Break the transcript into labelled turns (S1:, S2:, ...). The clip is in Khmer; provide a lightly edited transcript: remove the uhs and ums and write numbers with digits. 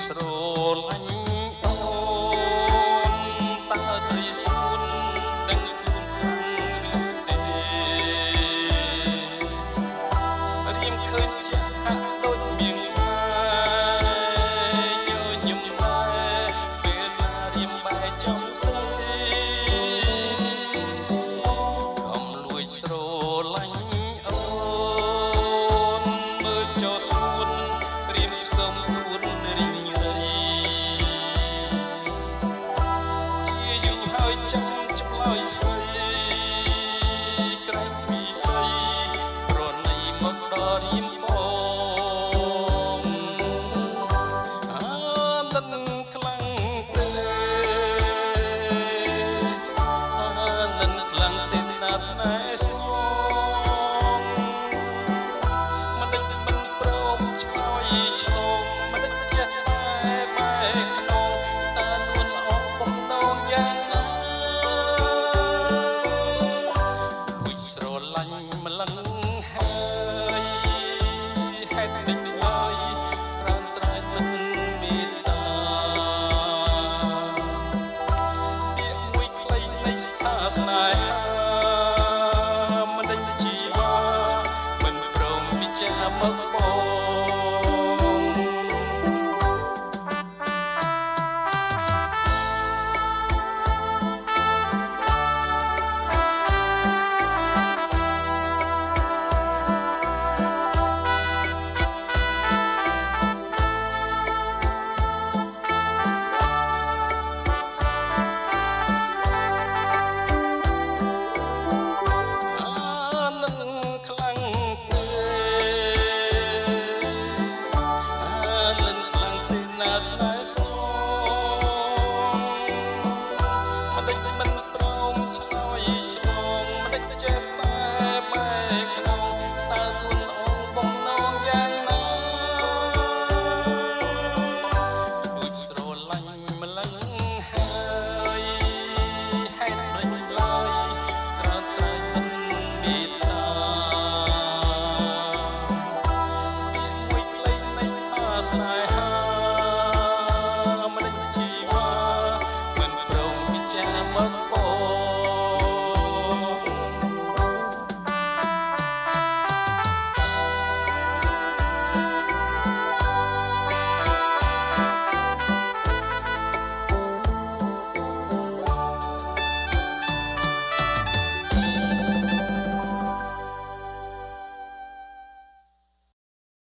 S1: ស្រឡាញ់អូនតើស្រីស្មួនដឹងខ្លួនខ្លាំងឬទេរៀមឃើញចាស់ហាក់ដូចមានខ្សែញញឹមដែរពេលណារៀមបែកចំស្រីកុំលួចស្រឡាញ់អូនមើលចោលស្មួនរៀមស្គមខ្លួនរីងរៃជាយូរហើយចាំឆ្លើយស្រីក្រែងពីស្រីប្រណីមកដល់រៀមបងអានឹងខ្លាំងទេអានឹងខ្លាំងទេណាស្នេហ៍ស្មងមិនដឹងមិនព្រមឆ្លើយឆ្លងមិនដឹងចេះបែខ្នងតើនួនល្អបំណងយ៉ាងណាគួយស្រឡាញ់ម្លឹងហើយហេតុតិចហើយត្រានត្រែទឹកមេត្តាពាក្យមួយខ្លីនៃស្ថាស្នេហាមិនដឹងជីវ៉ាមិនព្រមពិចារមកបង